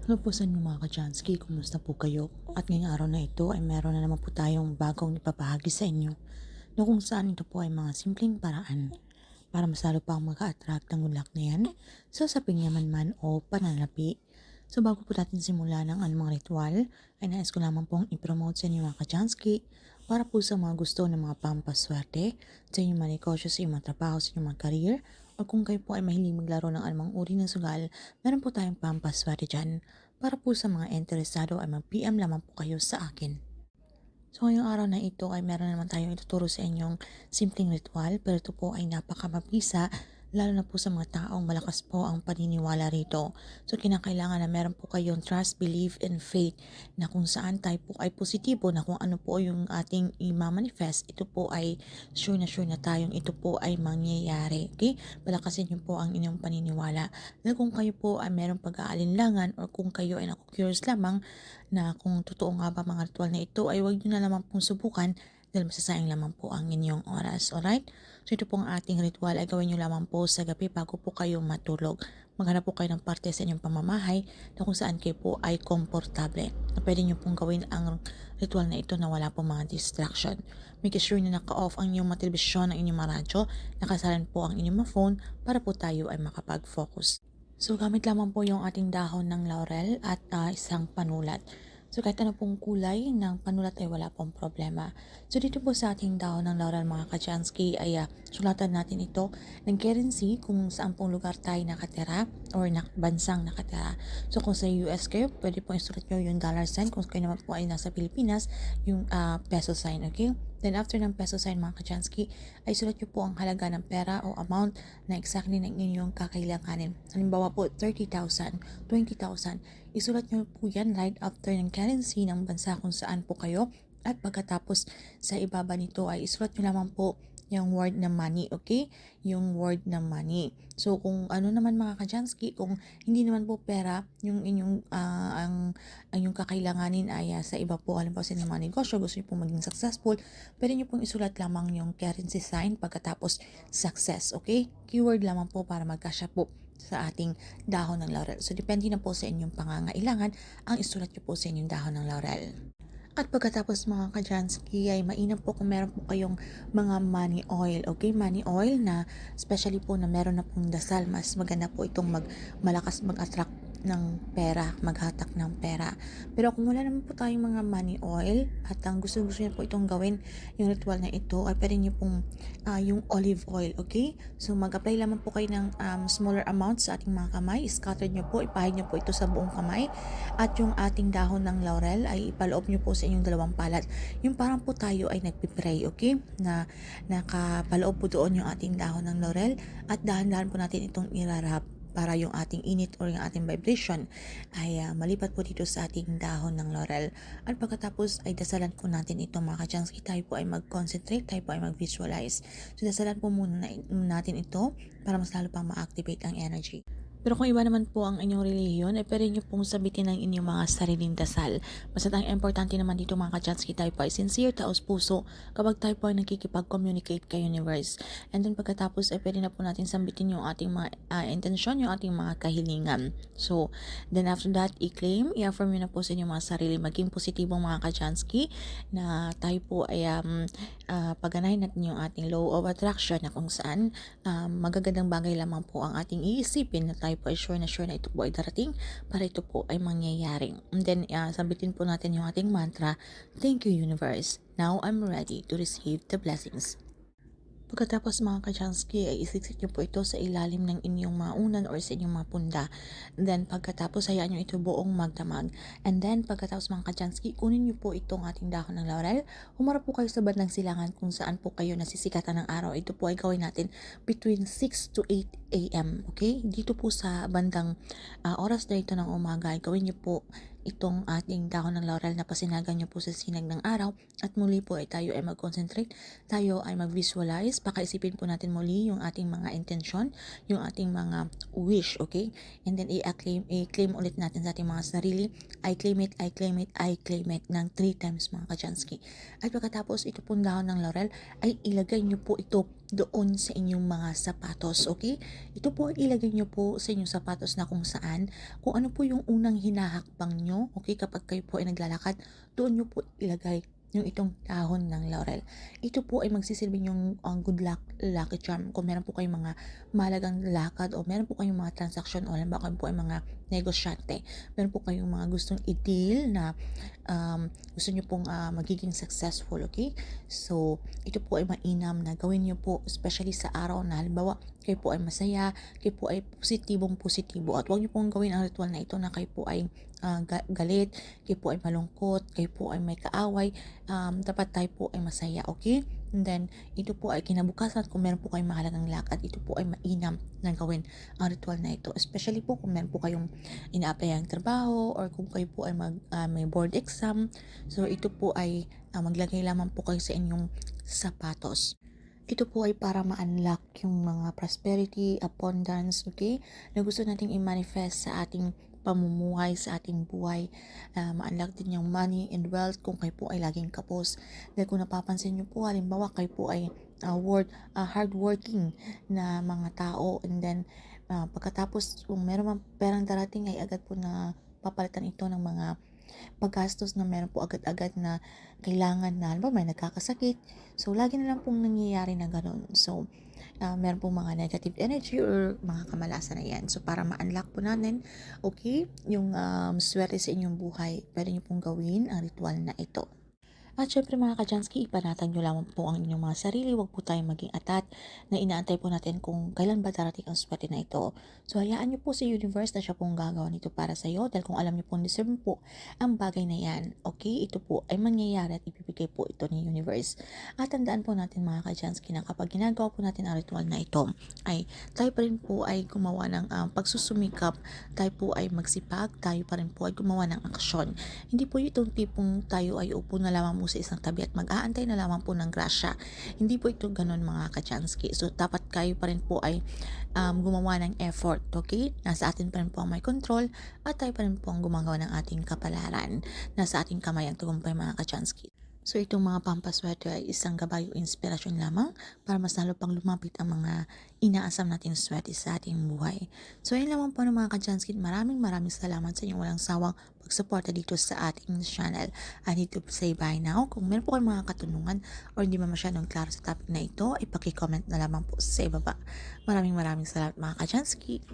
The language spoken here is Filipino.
Hello po sa inyo mga ka-Jansky, kumusta po kayo? At ngayong araw na ito ay meron na naman po tayong bagong ipapahagi sa inyo na kung saan ito po ay mga simpleng paraan para mas lalo pang maka-attract ng good luck na yan sa saping yaman man o pananapi. So bago po natin simula ng anumang ritual, ay nais ko lamang pong i-promote sa inyo mga ka-Jansky para po sa mga gusto ng mga pampaswerte sa inyong mga negosyo, sa inyong mga trabaho, sa inyong mga career, o kung kayo po ay mahilig maglaro ng anumang uri ng sugal, meron po tayong pampaswerte dyan. Para po sa mga interesado ay mag-PM lamang po kayo sa akin. So ngayong araw na ito ay meron naman tayong ituturo sa inyong simpleng ritual, pero ito po ay napakamabisa lalo na po sa mga taong malakas po ang paniniwala rito. So kinakailangan na meron po kayong trust, belief, and faith na kung saan tayo po ay positibo na kung ano po yung ating i-manifest, ito po ay sure na tayong ito po ay mangyayari. Okay? Palakasin niyo po ang inyong paniniwala. Dahil kung kayo po ay meron pag-aalinlangan or kung kayo ay naku-curious lamang na kung totoo nga ba mga ritual na ito ay huwag nyo na lamang pong subukan dahil masasayang lamang po ang inyong oras. Alright? So ito pong ating ritual ay gawin nyo lamang po sa gabi bago po kayo matulog. Maghanap po kayo ng parte sa inyong pamamahay na kung saan kayo po ay komportable. Na pwede nyo pong gawin ang ritual na ito na wala pong mga distraction. Make sure na naka-off ang inyong mga telebisyon, ang inyong mga radyo, nakasalan po ang inyong mga phone para po tayo ay makapag-focus. So gamit lamang po yung ating dahon ng laurel at isang panulat. So kahit ano pong kulay ng panulat ay wala pong problema. So dito po sa ating dahon ng laurel mga ka-Jansky ay sulatan natin ito ng currency kung saan pong lugar tayo nakatira or bansang nakatira. So kung sa US kayo, pwede po isulat nyo yung dollar sign. Kung kayo naman po ay nasa Pilipinas, yung peso sign, okay? Then after ng peso sign mga ka-Jansky, ay sulat nyo po ang halaga ng pera o amount na exactly ng inyong kakailanganin. Halimbawa po, 30,000, 20,000. Isulat nyo po yan right after ng currency ng bansa kung saan po kayo. At pagkatapos sa ibaba nito ay isulat nyo lamang po yung word na money, okay? Yung word na money. So kung ano naman mga ka-Jansky, kung hindi naman po pera, yung inyong ang yung kakailanganin ay sa iba po, halimbawa sa inyong mga negosyo, gusto nyo po maging successful, pwede nyo pong isulat lamang yung currency sign pagkatapos success, okay? Keyword lamang po para magkasya po sa ating dahon ng laurel. So, depende na po sa inyong pangangailangan ang isulat nyo po sa inyong dahon ng laurel. At pagkatapos mga ka-Jansky ay mainam po kung meron po kayong mga money oil. Okay, money oil na especially po na meron na pong dasal. Mas maganda po itong malakas mag-attract ng pera, maghatak ng pera. Pero kung wala naman po tayong mga money oil at ang gusto-gusto niyo po itong gawin, yung ritual na ito, ay pwede niyo pong yung olive oil, okay? So mag-apply lamang po kayo ng smaller amount sa ating mga kamay. Scattered niyo po, ipahid niyo po ito sa buong kamay. At yung ating dahon ng laurel ay ipaloob niyo po sa inyong dalawang palad. Yung parang po tayo ay nagpipray, okay? Na nakapaloob po doon yung ating dahon ng laurel at dahan-dahan po natin itong irarap para yung ating init or yung ating vibration ay malipat po dito sa ating dahon ng laurel. At pagkatapos ay dasalan po natin ito mga ka-Jansky, tayo po ay mag-concentrate, tayo po ay mag-visualize. So dasalan po muna natin ito para mas lalo pang ma-activate ang energy. Pero kung iba naman po ang inyong relihiyon, ay pwede nyo pong sabitin ng inyong mga sariling dasal. Basta ang importante naman dito mga ka-Jansky, tayo po ay sincere, taos puso, kapag tayo po ay nakikipag-communicate kay universe. And then pagkatapos ay pwede na po natin sambitin yung ating mga intensyon, yung ating mga kahilingan. So, then after that, i-claim, i-affirm nyo na po sa inyong mga sarili, maging positibong mga ka-Jansky, na tayo po ay pagganahin natin yung ating law of attraction na kung saan magagandang bagay lamang po ang ating iisipin na tayo po ay sure na ito po ay darating para ito po ay mangyayari. And then, sabitin po natin yung ating mantra, thank you universe, now I'm ready to receive the blessings. Pagkatapos mga ka-Jansky ay isiksik nyo po ito sa ilalim ng inyong mga unan or sa inyong mga punda. And then pagkatapos hayaan nyo ito buong magdamag. And then pagkatapos mga ka-Jansky, kunin nyo po itong ating dahon ng laurel. Humarap po kayo sa bandang silangan kung saan po kayo nasisikatan ng araw. Ito po ay gawin natin between 6 to 8 a.m. Okay? Dito po sa bandang oras na ito ng umaga ay gawin nyo po itong ating dahon ng laurel na pasinagan nyo po sa sinag ng araw at muli po ay tayo ay mag-concentrate, tayo ay mag-visualize, pakaisipin po natin muli yung ating mga intensyon, yung ating mga wish, okay? And then i-claim ulit natin sa ating mga sarili, I claim it, I claim it, I claim it ng 3 times mga kachansky. At pagkatapos ito pong dahon ng laurel ay ilagay nyo po ito doon sa inyong mga sapatos, okay? Ito po ay ilagay nyo po sa inyong sapatos na kung saan, kung ano po yung unang hinahakbang nyo, okay, kapag kayo po ay naglalakad, doon nyo po ilagay yung itong dahon ng laurel. Ito po ay magsisilbing yung good luck, lucky charm. Kung meron po kayong mga mahalagang lakad o meron po kayong mga transaksyon o halimbawa kayo po ay mga negosyante, meron po kayong mga gustong i-deal na gusto nyo pong magiging successful, okay? So, ito po ay mainam na gawin nyo po, especially sa araw na halimbawa kayo po ay masaya, kayo po ay positibo at huwag nyo pong gawin ang ritual na ito na kayo po ay galit, kayo po ay malungkot, kayo po ay may kaaway, dapat tayo po ay masaya, okay? And then, ito po ay kinabukasan kung meron po kayong mahalagang lakad, ito po ay mainam na gawin ang ritual na ito. Especially po kung meron po kayong ina-applyan trabaho or kung kayo po ay may board exam. So, ito po ay maglagay lamang po kayo sa inyong sapatos. Ito po ay para ma-unlock yung mga prosperity, abundance, okay? Na gusto nating i-manifest sa ating pamumuhay, sa ating buhay. Ma-unlock din yung money and wealth kung kayo po ay laging kapos. Dahil kung napapansin nyo po, halimbawa kayo po ay hardworking na mga tao and then pagkatapos kung meron mang perang darating ay agad po na papalitan ito ng mga paggastos na meron po agad-agad na kailangan na halimbawa may nagkakasakit. So, lagi na lang pong nangyayari na gano'n. So, meron pong mga negative energy or mga kamalasan na yan. So, para ma-unlock po natin, okay, yung swerte sa inyong buhay, pwede nyo pong gawin ang ritual na ito. At syempre mga kajansky, ipanatag nyo lamang po ang inyong mga sarili. Huwag po tayong maging atat na inaantay po natin kung kailan ba darating ang swerte na ito. So hayaan nyo po sa universe na siya pong gagawa nito para sa iyo dahil kung alam nyo po deserve po ang bagay na yan. Okay, ito po ay mangyayari at ibibigay po ito ni universe. At tandaan po natin mga kajansky na kapag ginagawa po natin ang ritual na ito ay tayo pa rin po ay gumawa ng pagsusumikap, tayo po ay magsipag, tayo pa rin po ay gumawa ng aksyon. Hindi po itong tipong tayo ay upo na lamang sa isang tabi at mag-aantay na lamang po ng grasya. Hindi po ito ganun mga kachansky. So, dapat kayo pa rin po ay gumawa ng effort, okay? Nasa atin pa rin po ang may control at tayo pa rin po ang gumagawa ng ating kapalaran. Nasa ating kamay ang tagumpay mga kachansky. So, itong mga pampaswerte ay isang gabay o inspirasyon lamang para mas lalo pang lumapit ang mga inaasam nating swerte sa ating buhay. So, ayun lamang po ng mga kachansky. Maraming salamat sa inyong walang sawang pagsuporta dito sa ating channel. I need to say bye now. Kung meron po kayong mga katanungan or hindi ba masyadong klaro sa topic na ito, ipaki-comment na lamang po sa ibaba. Maraming salamat mga kachansky.